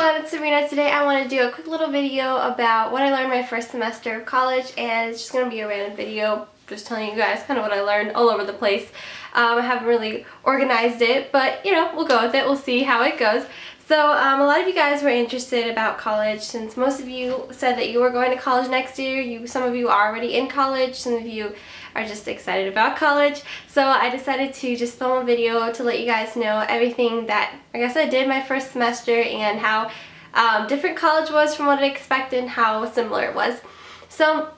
everyone, it's Sabrina. Today I want to do a quick little video about what I learned my first semester of college, and it's just going to be a random video just telling you guys kind of what I learned all over the place. I haven't really organized it, but you know, we'll go with it. We'll see how it goes. So a lot of you guys were interested about college since most of you said that you were going to college next year. Some of you are already in college, some of you are just excited about college. So I decided to just film a video to let you guys know everything that I guess I did my first semester and how different college was from what I expected and how similar it was. So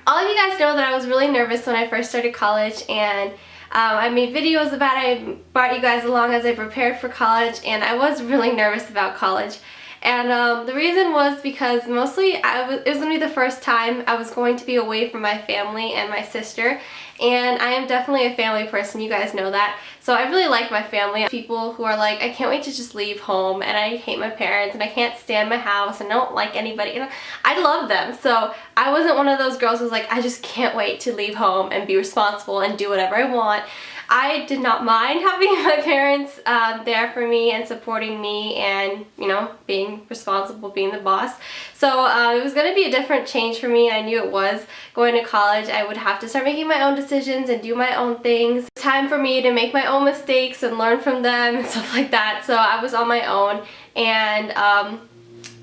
all of you guys know that I was really nervous when I first started college, and I made videos about it. I brought you guys along as I prepared for college, and I was really nervous about college. And the reason was because mostly it was going to be the first time I was going to be away from my family and my sister, and I am definitely a family person, you guys know that. So I really like my family. People who are like, I can't wait to just leave home, and I hate my parents, and I can't stand my house, and I don't like anybody. You know, I love them. So I wasn't one of those girls who was like, I just can't wait to leave home and be responsible and do whatever I want. I did not mind having my parents there for me and supporting me and, you know, being responsible, being the boss. So it was going to be a different change for me. I knew it was. Going to college, I would have to start making my own decisions and do my own things. Time for me to make my own mistakes and learn from them and stuff like that. So I was on my own, and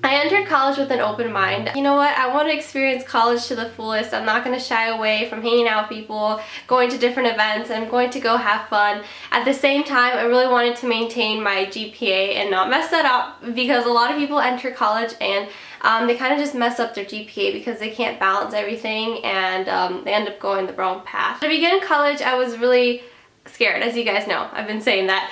I entered college with an open mind. You know what? I want to experience college to the fullest. I'm not going to shy away from hanging out with people, going to different events, and I'm going to go have fun. At the same time, I really wanted to maintain my GPA and not mess that up, because a lot of people enter college and they kind of just mess up their GPA because they can't balance everything, and they end up going the wrong path. To begin college, I was really scared, as you guys know. I've been saying that.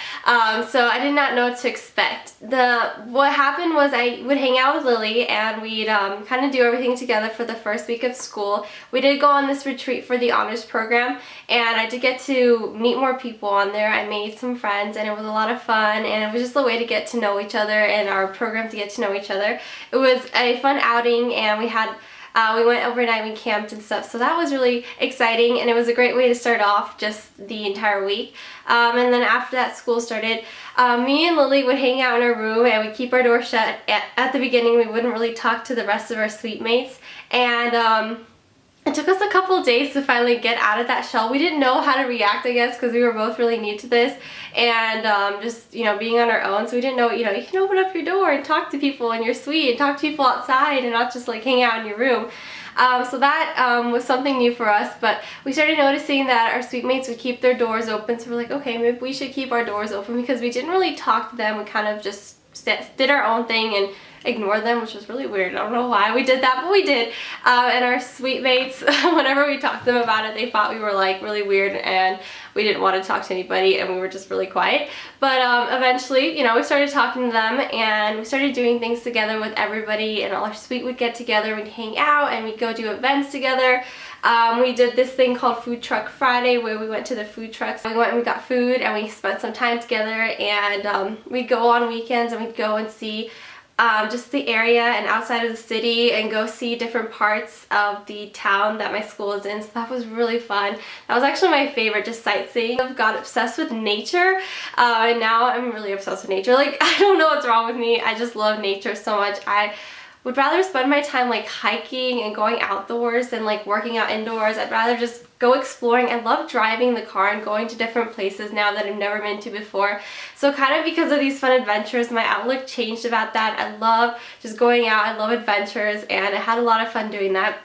So I did not know what to expect. What happened was I would hang out with Lily, and we'd kind of do everything together for the first week of school. We did go on this retreat for the honors program, and I did get to meet more people on there. I made some friends, and it was a lot of fun, and it was just a way to get to know each other and our program to get to know each other. It was a fun outing, and we went overnight, we camped and stuff, so that was really exciting, and it was a great way to start off just the entire week. And then after that, school started. Me and Lily would hang out in our room, and we'd keep our door shut. At the beginning, we wouldn't really talk to the rest of our suite mates, and it took us a couple of days to finally get out of that shell. We didn't know how to react, I guess, because we were both really new to this, and just, you know, being on our own. So we didn't know, you know, you can open up your door and talk to people in your suite and talk to people outside and not just like hang out in your room. So that was something new for us, but we started noticing that our suite mates would keep their doors open, so we're like, okay, maybe we should keep our doors open, because we didn't really talk to them. We kind of just did our own thing and ignored them, which was really weird. I don't know why we did that, but we did. And our suite mates, whenever we talked to them about it, they thought we were like really weird, and we didn't want to talk to anybody, and we were just really quiet. But eventually, you know, we started talking to them, and we started doing things together with everybody, and all our suite would get together, we'd hang out, and we'd go do events together. We did this thing called Food Truck Friday, where we went to the food trucks. We went and we got food, and we spent some time together, and we'd go on weekends, and we'd go and see just the area and outside of the city, and go see different parts of the town that my school is in. So that was really fun. That was actually my favorite, just sightseeing. I've got obsessed with nature, and now I'm really obsessed with nature. Like, I don't know what's wrong with me. I just love nature so much. I would rather spend my time like hiking and going outdoors than like working out indoors. I'd rather just go exploring. I love driving the car and going to different places now that I've never been to before. So kind of because of these fun adventures, my outlook changed about that. I love just going out. I love adventures, and I had a lot of fun doing that.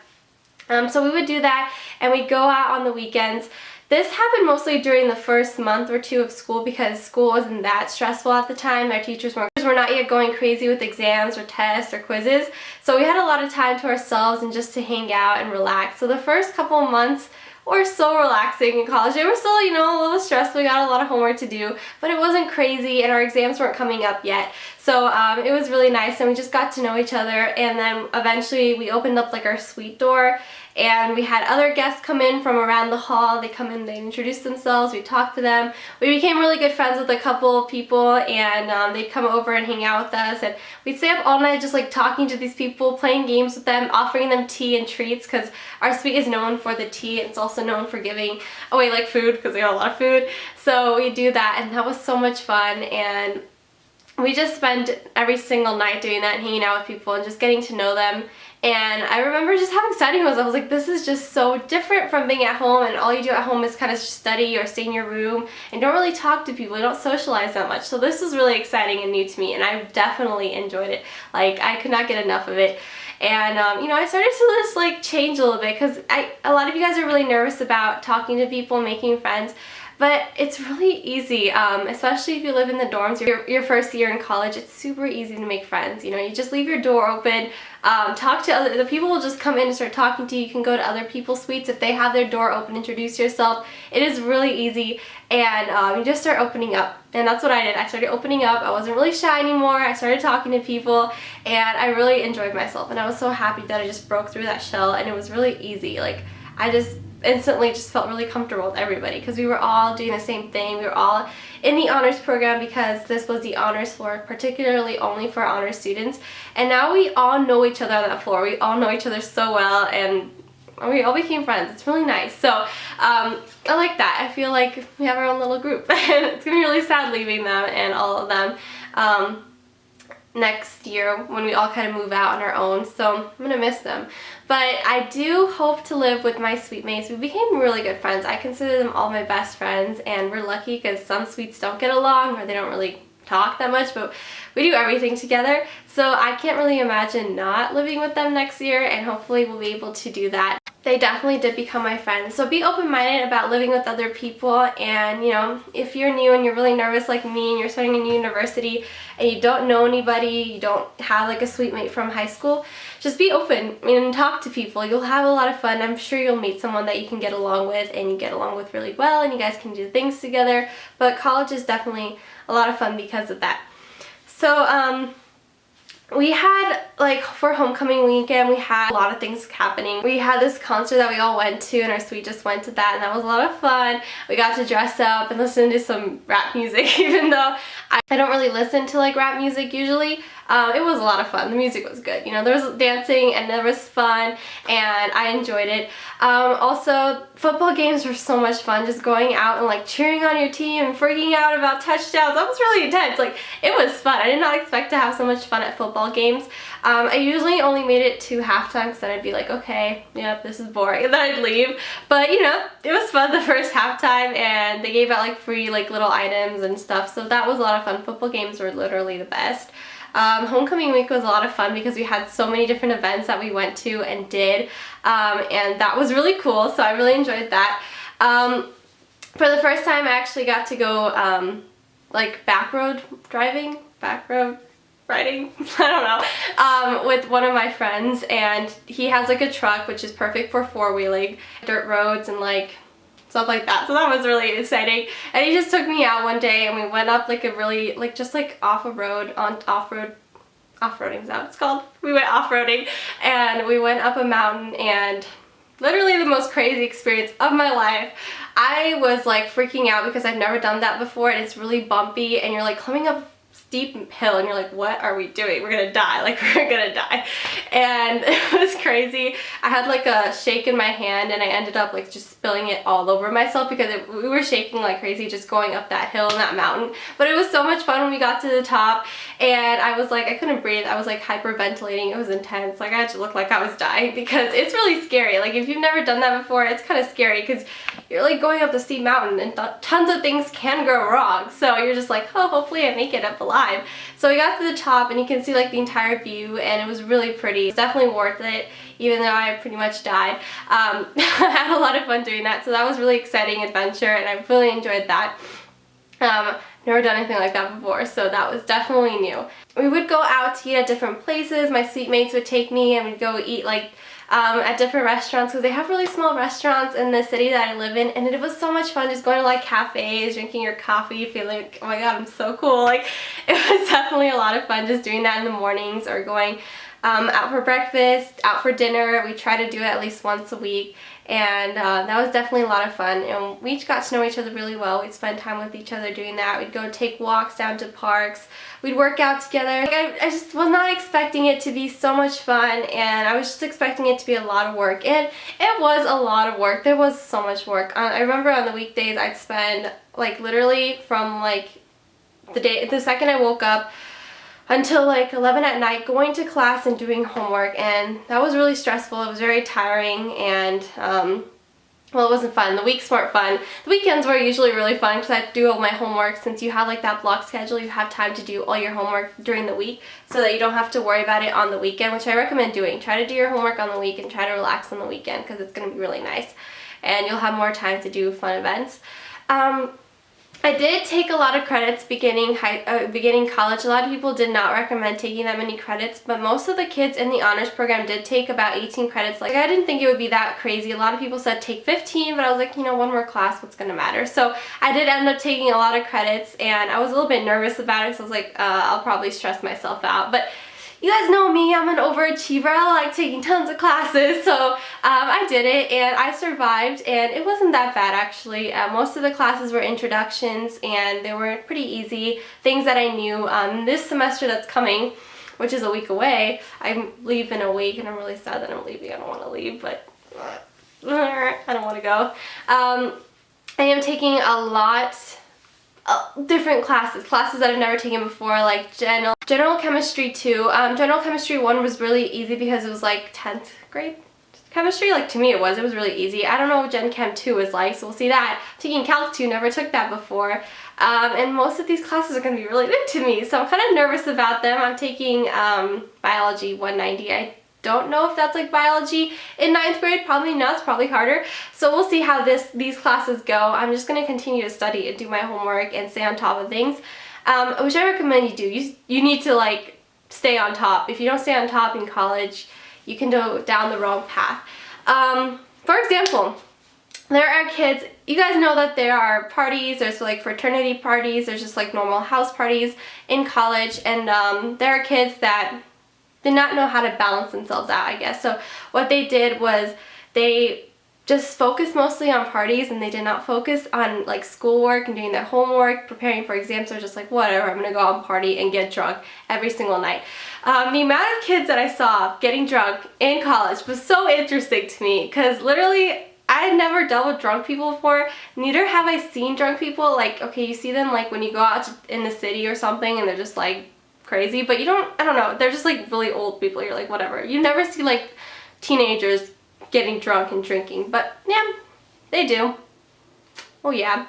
So we would do that, and we'd go out on the weekends. This happened mostly during the first month or two of school, because school wasn't that stressful at the time. Our teachers were not yet going crazy with exams or tests or quizzes. So we had a lot of time to ourselves and just to hang out and relax. So the first couple of months were so relaxing in college. They were still, you know, a little stressful. We got a lot of homework to do, but it wasn't crazy, and our exams weren't coming up yet. So it was really nice, and we just got to know each other, and then eventually we opened up like our suite door, and we had other guests come in from around the hall. They come in, they introduced themselves, we talked to them. We became really good friends with a couple of people, and they'd come over and hang out with us, and we'd stay up all night just like talking to these people, playing games with them, offering them tea and treats, because our suite is known for the tea, and it's also known for giving away like food, because we got a lot of food. So we do that, and that was so much fun. And we just spend every single night doing that and hanging out with people and just getting to know them. And I remember just how exciting it was. I was like, this is just so different from being at home, and all you do at home is kind of just study or stay in your room and don't really talk to people. You don't socialize that much. So this was really exciting and new to me, and I definitely enjoyed it. Like, I could not get enough of it. And you know, I started to just like change a little bit, because a lot of you guys are really nervous about talking to people, making friends. But it's really easy, especially if you live in the dorms, your first year in college. It's super easy to make friends. You know, you just leave your door open, talk to the people will just come in and start talking to you. You can go to other people's suites if they have their door open, introduce yourself. It is really easy, and you just start opening up. And that's what I did. I started opening up. I wasn't really shy anymore. I started talking to people, and I really enjoyed myself. And I was so happy that I just broke through that shell, and it was really easy. Like, I just instantly just felt really comfortable with everybody, because we were all doing the same thing. We were all in the honors program, because this was the honors floor, particularly only for honors students. And now we all know each other on that floor. We all know each other so well, and we all became friends. It's really nice. So I like that. I feel like we have our own little group, and it's gonna be really sad leaving them and all of them next year when we all kind of move out on our own. So I'm gonna miss them. But I do hope to live with my suite mates. We became really good friends. I consider them all my best friends, and we're lucky because some suites don't get along, or they don't really talk that much, but we do everything together. So I can't really imagine not living with them next year, and hopefully we'll be able to do that. They definitely did become my friends. So be open-minded about living with other people, and you know, if you're new and you're really nervous like me and you're starting a new university and you don't know anybody, you don't have like a suite mate from high school, just be open and talk to people. You'll have a lot of fun. I'm sure you'll meet someone that you can get along with, and you get along with really well, and you guys can do things together. But college is definitely a lot of fun because of that. So we had, like, for homecoming weekend, we had a lot of things happening. We had this concert that we all went to, and our suite just went to that, and that was a lot of fun. We got to dress up and listen to some rap music, even though I don't really listen to like rap music usually. It was a lot of fun. The music was good. You know, there was dancing and there was fun, and I enjoyed it. Also, football games were so much fun. Just going out and like cheering on your team and freaking out about touchdowns. That was really intense. Like, it was fun. I did not expect to have so much fun at football games. I usually only made it to halftime, because then I'd be like, okay, yep, this is boring, and then I'd leave. But you know, it was fun the first halftime, and they gave out like free like little items and stuff. So that was a lot of fun. Football games were literally the best. Homecoming week was a lot of fun because we had so many different events that we went to and did, and that was really cool, so I really enjoyed that. For the first time, I actually got to go like back road riding, I don't know, with one of my friends, and he has like a truck which is perfect for four-wheeling, dirt roads and like stuff like that. So that was really exciting. And he just took me out one day, and we went up like a really, like, just like off-roading, is that what it's called? We went off-roading, and we went up a mountain, and literally the most crazy experience of my life. I was like freaking out because I've never done that before, and it's really bumpy, and you're like climbing up steep hill, and you're like, what are we doing? We're gonna die. Like, we're gonna die. And it was crazy. I had like a shake in my hand, and I ended up like just spilling it all over myself because we were shaking like crazy just going up that hill and that mountain. But it was so much fun when we got to the top, and I was like, I couldn't breathe. I was like hyperventilating. It was intense. Like, I had to look like I was dying because it's really scary. Like, if you've never done that before, it's kind of scary because you're like going up the steep mountain, and tons of things can go wrong. So you're just like, oh, hopefully I make it up alive. So we got to the top, and you can see like the entire view, and it was really pretty. It's definitely worth it, even though I pretty much died. I had a lot of fun doing that, so that was really exciting adventure, and I really enjoyed that. Never done anything like that before, so that was definitely new. We would go out to eat at different places. My suite mates would take me, and we'd go eat like at different restaurants, because they have really small restaurants in the city that I live in, and it was so much fun just going to like cafes, drinking your coffee, feeling like, oh my god, I'm so cool. Like, it was definitely a lot of fun just doing that in the mornings, or going out for breakfast, out for dinner. We try to do it at least once a week, and that was definitely a lot of fun, and we each got to know each other really well. We'd spend time with each other doing that. We'd go take walks down to parks. We'd work out together. Like, I just was not expecting it to be so much fun, and I was just expecting it to be a lot of work, and it was a lot of work. There was so much work. I remember on the weekdays I'd spend like literally from like the second I woke up until like 11 at night going to class and doing homework, and that was really stressful. It was very tiring, and well, it wasn't fun. The weeks weren't fun. The weekends were usually really fun because I had to do all my homework. Since you have like that block schedule, you have time to do all your homework during the week so that you don't have to worry about it on the weekend, which I recommend doing. Try to do your homework on the week and try to relax on the weekend because it's going to be really nice and you'll have more time to do fun events. I did take a lot of credits beginning college. A lot of people did not recommend taking that many credits, but most of the kids in the honors program did take about 18 credits. Like, I didn't think it would be that crazy. A lot of people said take 15, but I was like, you know, one more class, what's gonna matter? So I did end up taking a lot of credits, and I was a little bit nervous about it, so I was like, I'll probably stress myself out. But you guys know me, I'm an overachiever. I like taking tons of classes, so I did it and I survived, and it wasn't that bad actually. Most of the classes were introductions and they were pretty easy, things that I knew. This semester that's coming, which is a week away, I leave in a week and I'm really sad that I'm leaving. I don't want to leave, but I don't want to go. I am taking a lot different classes that I've never taken before, like general chemistry 2. General chemistry 1 was really easy because it was like 10th grade chemistry. Like, to me it was really easy. I don't know what Gen Chem 2 is like, so we'll see that. I'm taking Calc 2, never took that before. And most of these classes are going to be really new to me, so I'm kind of nervous about them. I'm taking Biology 190. I don't know if that's like biology in 9th grade. Probably not. It's probably harder. So we'll see how these classes go. I'm just going to continue to study and do my homework and stay on top of things, which I recommend you do. You need to like stay on top. If you don't stay on top in college, you can go down the wrong path. For example, there are kids, you guys know that there are parties, there's like fraternity parties, there's just like normal house parties in college, and there are kids that did not know how to balance themselves out, I guess. So what they did was they just focused mostly on parties, and they did not focus on like schoolwork and doing their homework, preparing for exams. They're just like, whatever, I'm gonna go out and party and get drunk every single night. The amount of kids that I saw getting drunk in college was so interesting to me, because literally I had never dealt with drunk people before. Neither have I seen drunk people. Like, okay, you see them like when you go out in the city or something and they're just like crazy, but you don't, I don't know, they're just like really old people. You're like, whatever. You never see like teenagers getting drunk and drinking, but yeah, they do. Oh yeah.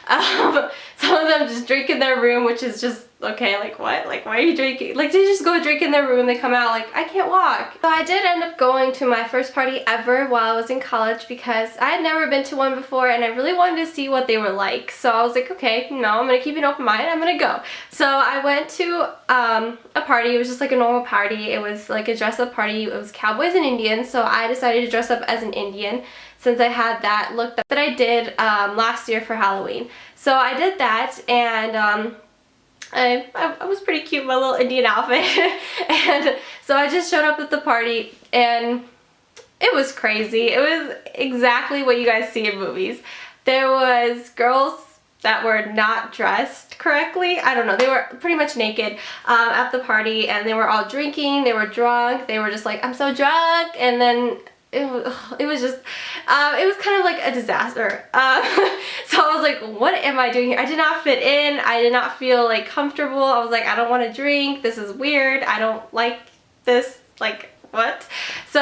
Some of them just drink in their room, which is just, okay, like what? Like, why are you drinking? Like, they just go drink in their room, they come out like, I can't walk. So I did end up going to my first party ever while I was in college, because I had never been to one before and I really wanted to see what they were like. So I was like, okay, no, I'm gonna keep an open mind, I'm gonna go. So I went to a party. It was just like a normal party. It was like a dress up party. It was cowboys and Indians, so I decided to dress up as an Indian, since I had that look that I did last year for Halloween. So I did that, and I was pretty cute in my little Indian outfit. And so I just showed up at the party, and it was crazy. It was exactly what you guys see in movies. There was girls that were not dressed correctly. I don't know, they were pretty much naked at the party, and they were all drinking, they were drunk, they were just like, I'm so drunk, and then it was just, it was kind of like a disaster. So I was like, what am I doing here? I did not fit in. I did not feel like comfortable. I was like, I don't want to drink. This is weird. I don't like this. Like, what? So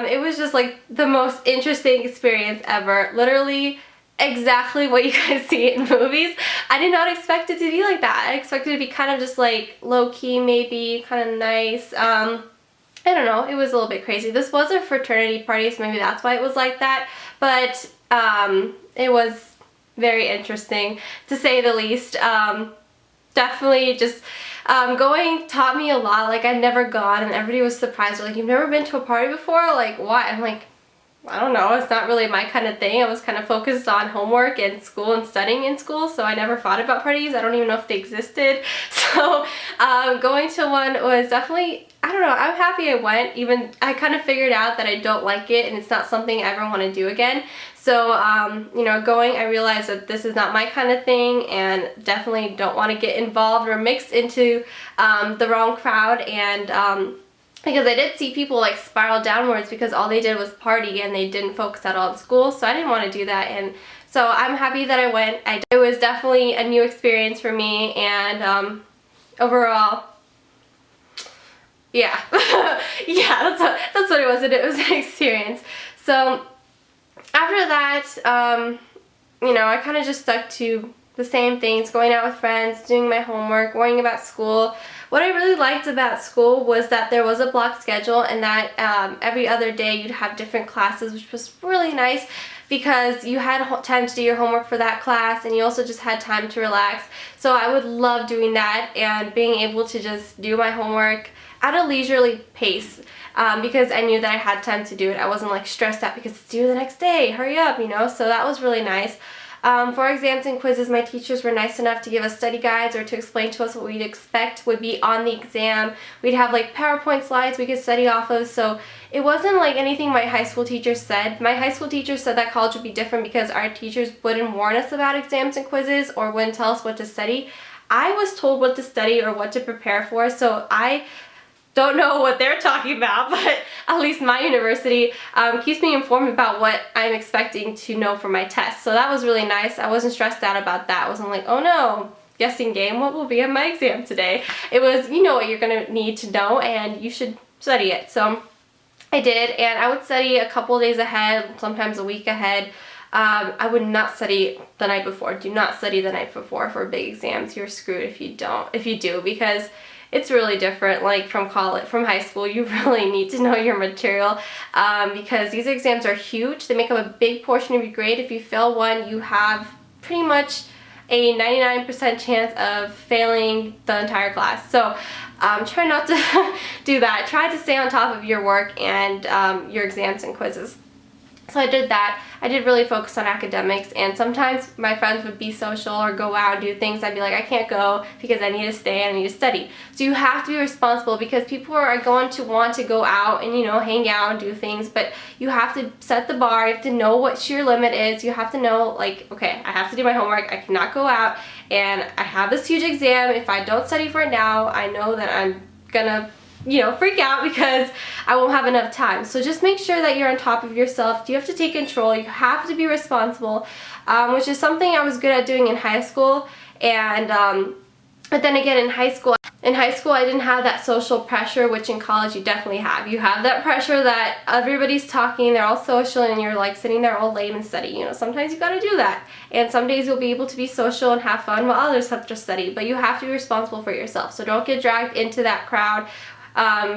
it was just like the most interesting experience ever. Literally exactly what you guys see in movies. I did not expect it to be like that. I expected it to be kind of just like low-key, maybe kind of nice. I don't know, it was a little bit crazy. This was a fraternity party, so maybe that's why it was like that, but it was very interesting, to say the least. Definitely just going taught me a lot. Like, I'd never gone, and everybody was surprised. They're like, you've never been to a party before? Like, what? I'm like, I don't know, it's not really my kind of thing. I was kind of focused on homework and school and studying in school, so I never thought about parties. I don't even know if they existed. So going to one was definitely, I don't know, I'm happy I went. Even I kind of figured out that I don't like it, and it's not something I ever want to do again. So you know, going, I realized that this is not my kind of thing, and definitely don't want to get involved or mixed into the wrong crowd. And because I did see people like spiral downwards because all they did was party and they didn't focus at all in school, so I didn't want to do that. And so So I'm happy that I went. It was definitely a new experience for me, and overall, yeah, yeah, that's what it was. It was an experience. So after that, you know, I kind of just stuck to the same things, going out with friends, doing my homework, worrying about school. What I really liked about school was that there was a block schedule, and that every other day you'd have different classes, which was really nice because you had time to do your homework for that class, and you also just had time to relax. So I would love doing that and being able to just do my homework at a leisurely pace, because I knew that I had time to do it. I wasn't like stressed out because it's due the next day, hurry up, you know, so that was really nice. For exams and quizzes, my teachers were nice enough to give us study guides or to explain to us what we'd expect would be on the exam. We'd have like PowerPoint slides we could study off of, so it wasn't like anything my high school teacher said. My high school teacher said that college would be different because our teachers wouldn't warn us about exams and quizzes or wouldn't tell us what to study. I was told what to study or what to prepare for, so I don't know what they're talking about, but at least my university keeps me informed about what I'm expecting to know for my test. So that was really nice. I wasn't stressed out about that. I wasn't like, oh no, guessing game, what will be on my exam today? It was, you know what you're gonna need to know and you should study it. So I did, and I would study a couple days ahead, sometimes a week ahead. I would not study the night before. Do not study the night before for big exams. You're screwed if you do, because it's really different. Like from high school, you really need to know your material, because these exams are huge. They make up a big portion of your grade. If you fail one, you have pretty much a 99% chance of failing the entire class. So try not to do that. Try to stay on top of your work and your exams and quizzes. So I did that. I did really focus on academics, and sometimes my friends would be social or go out and do things. I'd be like, I can't go because I need to stay and I need to study. So you have to be responsible, because people are going to want to go out and, you know, hang out and do things, but you have to set the bar. You have to know what your limit is. You have to know, like, okay, I have to do my homework. I cannot go out, and I have this huge exam. If I don't study for it now, I know that I'm gonna, you know, freak out because I won't have enough time. So just make sure that you're on top of yourself. You have to take control. You have to be responsible, which is something I was good at doing in high school. And but then again, in high school I didn't have that social pressure, which in college you definitely have. You have that pressure that everybody's talking, they're all social, and you're like sitting there all lame and study. You know, sometimes you gotta do that. And some days you'll be able to be social and have fun while others have to study. But you have to be responsible for yourself. So don't get dragged into that crowd.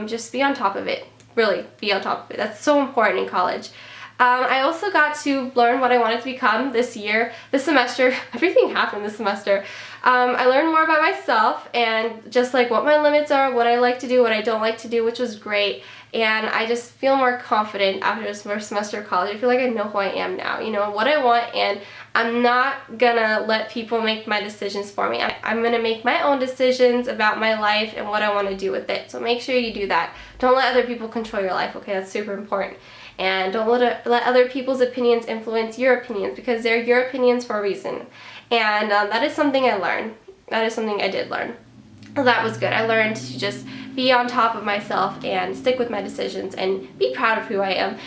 Just be on top of it. Really, be on top of it. That's so important in college. I also got to learn what I wanted to become this semester. Everything happened this semester. I learned more about myself and just like what my limits are, what I like to do, what I don't like to do, which was great. And I just feel more confident after this first semester of college. I feel like I know who I am now, you know, what I want, and I'm not gonna let people make my decisions for me. I'm gonna make my own decisions about my life and what I want to do with it. So make sure you do that. Don't let other people control your life, okay? That's super important. And don't let other people's opinions influence your opinions, because they're your opinions for a reason. And that is something I learned. That is something I did learn. So that was good. I learned to just be on top of myself and stick with my decisions and be proud of who I am.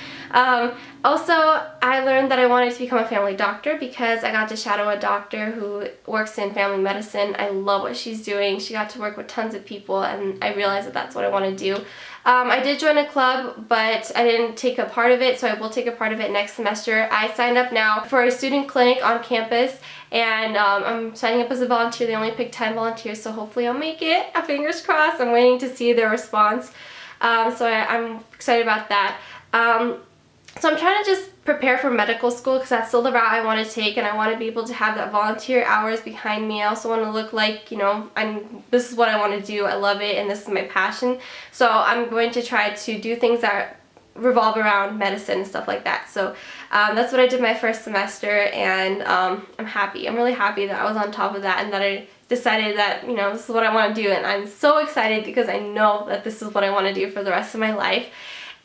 Also, I learned that I wanted to become a family doctor because I got to shadow a doctor who works in family medicine. I love what she's doing. She got to work with tons of people, and I realized that that's what I want to do. I did join a club, but I didn't take a part of it, so I will take a part of it next semester. I signed up now for a student clinic on campus, and I'm signing up as a volunteer. They only picked 10 volunteers, so hopefully I'll make it. Fingers crossed. I'm waiting to see their response, so I'm excited about that. So I'm trying to just prepare for medical school because that's still the route I want to take, and I want to be able to have that volunteer hours behind me. I also want to look like, you know, this is what I want to do. I love it, and this is my passion. So I'm going to try to do things that revolve around medicine and stuff like that. So that's what I did my first semester, and I'm happy. I'm really happy that I was on top of that and that I decided that, you know, this is what I want to do, and I'm so excited because I know that this is what I want to do for the rest of my life.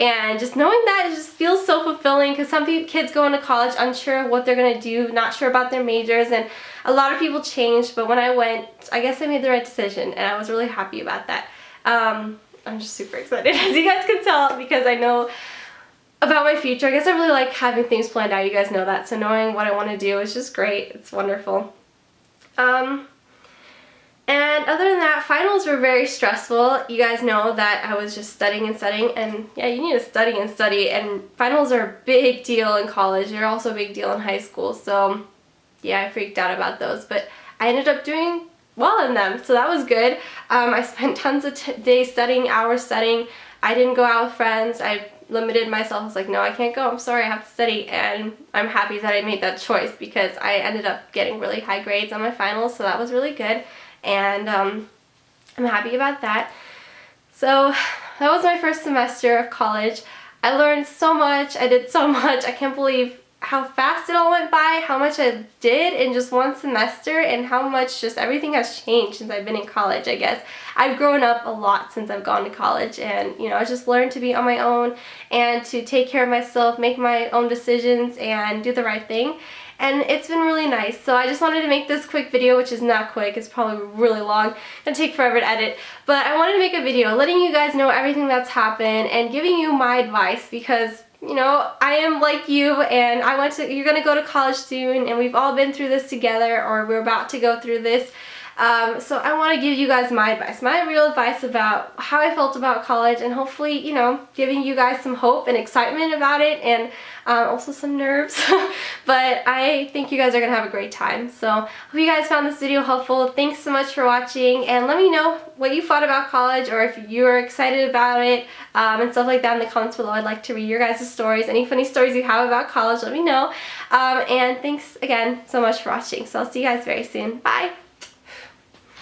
And just knowing that, it just feels so fulfilling, because some kids go into college unsure of what they're going to do, not sure about their majors, and a lot of people changed, but when I went, I guess I made the right decision, and I was really happy about that. I'm just super excited, as you guys can tell, because I know about my future. I guess I really like having things planned out. You guys know that. So knowing what I want to do is just great. It's wonderful. And other than that, finals were very stressful. You guys know that I was just studying and studying, and yeah, you need to study and study, and finals are a big deal in college. They're also a big deal in high school, so yeah, I freaked out about those, but I ended up doing well in them, so that was good. I spent tons of days studying, hours studying. I didn't go out with friends. I limited myself. I was like, no, I can't go. I'm sorry, I have to study, and I'm happy that I made that choice because I ended up getting really high grades on my finals, so that was really good. And I'm happy about that. So that was my first semester of college. I learned so much. I did so much. I can't believe how fast it all went by, how much I did in just one semester, and how much just everything has changed since I've been in college, I guess. I've grown up a lot since I've gone to college, and you know, I just learned to be on my own and to take care of myself, make my own decisions, and do the right thing. And it's been really nice. So I just wanted to make this quick video, which is not quick, it's probably really long, it'll take forever to edit, but I wanted to make a video letting you guys know everything that's happened and giving you my advice because, you know, I am like you, and you're gonna go to college soon, and we've all been through this together, or we're about to go through this. So I want to give you guys my advice, my real advice about how I felt about college, and hopefully, you know, giving you guys some hope and excitement about it, and also some nerves. But I think you guys are going to have a great time. So hope you guys found this video helpful. Thanks so much for watching, and let me know what you thought about college, or if you're excited about it, and stuff like that in the comments below. I'd like to read your guys' stories. Any funny stories you have about college, let me know. And thanks again so much for watching. So I'll see you guys very soon. Bye!